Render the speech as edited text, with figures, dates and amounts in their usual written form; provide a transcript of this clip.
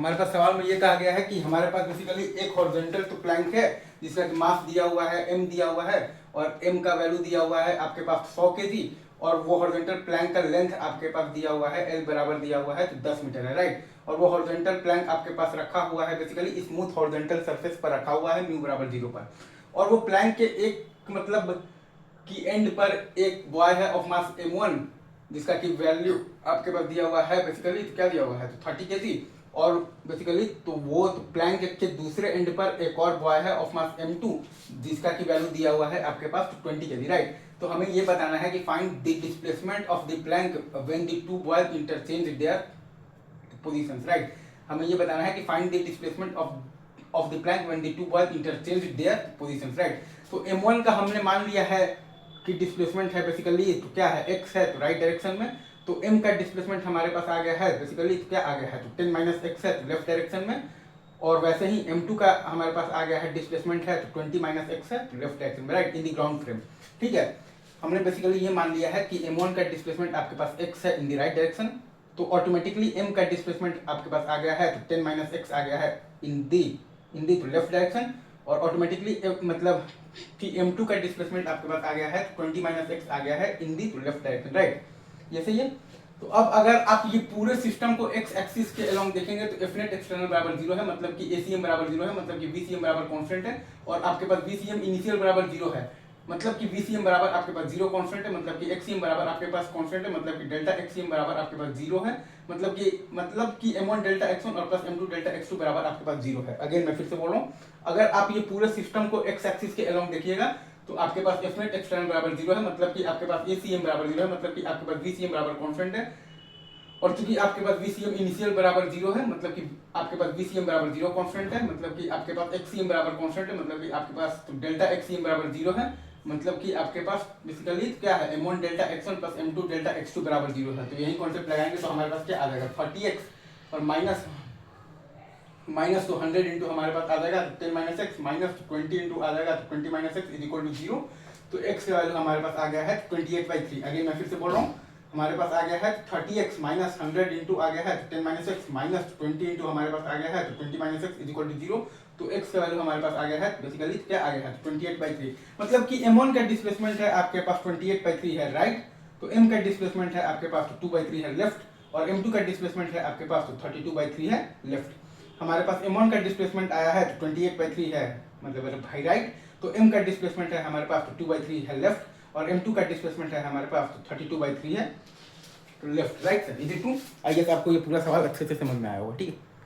हमारे पास सवाल में ये कहा गया है कि हमारे पास बेसिकली एक हॉरिजॉन्टल तो प्लैंक है जिसका कि मास दिया हुआ है m दिया हुआ है और m का वैल्यू दिया हुआ है आपके पास 100 kg और वो हॉरिजॉन्टल प्लैंक का लेंथ आपके पास दिया हुआ है l बराबर दिया हुआ है तो 10 मीटर है, राइट। और वो हॉरिजॉन्टल प्लैंक आपके पास रखा हुआ है बेसिकली स्मूथ हॉरिजॉन्टल सरफेस पर रखा हुआ है म्यू बराबर 0 पर। और वो प्लैंक के एक मतलब की एंड पर एक बॉय है ऑफ मास m1 जिसका की वैल्यू आपके पास दिया हुआ है बेसिकली तो क्या दिया हुआ है तो 30 kg और बेसिकली तो वो तो प्लैंक के दूसरे एंड पर एक और बॉय है ऑफ मास m2 जिसका की वैल्यू दिया हुआ है आपके पास 20 kg, राइट। तो हमें ये बताना है कि find the displacement of the plank when the two boys interchange their positions, right. हमें ये बताना है कि find the displacement of the plank when the two boys interchange their positions, right. तो m1 का हमने मान लिया है कि डिस्प्लेसमेंट है बेसिकली तो क्या है x है तो राइट डायरेक्शन में, तो m का डिस्प्लेसमेंट हमारे पास आ गया है बेसिकली तो क्या आ गया है तो 10 माइनस एक्स है तो लेफ्ट डायरेक्शन में। और वैसे ही m2 का हमारे पास आ गया है डिस्प्लेसमेंट है तो 20 माइनस एक्स है तो लेफ्ट डायरेक्शन में, राइट, इन दी ग्राउंड फ्रेम। ठीक है, हमने बेसिकली ये मान लिया है कि m1 का डिस्प्लेसमेंट आपके पास x है इन दी राइट डायरेक्शन, तो ऑटोमेटिकली m का डिस्प्लेसमेंट आपके पास आ गया है तो 10 माइनस एक्स आ गया है इन दी लेफ्ट डायरेक्शन। और ऑटोमेटिकली मतलब कि m2 का डिस्प्लेसमेंट आपके पास आ गया है 20 माइनस एक्स आ गया है इन दी लेफ्ट डायरेक्शन, राइट। ये सही है। तो अब अगर आप ये पूरे सिस्टम को x एक्सिस के अलोंग देखेंगे तो एफ नेट एक्सटर्नल बराबर 0 है, मतलब कि ACM बराबर 0 है, मतलब कि VCM बराबर कांस्टेंट है। और आपके पास VCM इनिशियल बराबर 0 है, मतलब कि VCM बराबर आपके पास 0 कांस्टेंट है, मतलब कि XCM बराबर आपके पास कांस्टेंट है, मतलब कि डेल्टा XCM बराबर आपके पास 0 है, मतलब कि m1 डेल्टा x1 और प्लस m2 डेल्टा x2 बराबर आपके पास 0 है। अगेन मैं फिर से बोल रहा हूँ, अगर आप ये पूरे सिस्टम को x एक्सिस के अलोंग देखिएगा तो आपके पास एफ नेट एक्सटर्नल बराबर 0 है, मतलब कि आपके पास ACM बराबर 0 है, मतलब कि आपके पास VCM बराबर कांस्टेंट है। और चूंकि आपके पास VCM इनिशियल बराबर 0 है, मतलब कि आपके पास VCM बराबर 0 कांस्टेंट है, मतलब कि आपके पास XCM बराबर कांस्टेंट है, मतलब कि आपके पास तो डेल्टा XCM बराबर 0 है, मतलब कि आपके पास बेसिकली क्या है m1 delta x1 plus m2 delta x2 बराबर 0 है। तो यही कॉन्सेप्ट लगाएंगे तो हमारे पास क्या आ जाएगा 30x और माइनस तो 100 इंटू हमारे पास आ जाएगा 10 माइनस एक्स माइनस 20 इंटू आ जाएगा तो 20 minus x is equal to 0। तो x का वैल्यू हमारे पास आ गया है 28/3। अगेन मैं फिर से बोल रहा हूँ, हमारे पास आ गया है 30x माइनस 100 इंटू आ गया है 10 माइनस एक्स माइनस 20 इंटू हमारे पास आ गया है तो 20 minus x is equal to 0। तो x का वैल्यू हमारे पास आ गया है बेसिकली क्या आ गया है 28/3, मतलब कि m1 का डिस्प्लेसमेंट है आपके पास 28/3 है, राइट। तो m का डिस्प्लेसमेंट है आपके पास तो 2/3 है लेफ्ट और m2 का डिस्प्लेसमेंट है आपके पास तो 32/3 है लेफ्ट। हमारे पास m1 का डिस्प्लेसमेंट आया है तो 28/3 है, मतलब भाई राइट। तो m का डिस्प्लेसमेंट है हमारे पास तो 2/3 है लेफ्ट और m2 का डिस्प्लेसमेंट है हमारे पास तो 32/3 है लेफ्ट, राइट सर। ये देखो आई गेस आपको ये पूरा सवाल अच्छे से समझ में आया होगा, ठीक है।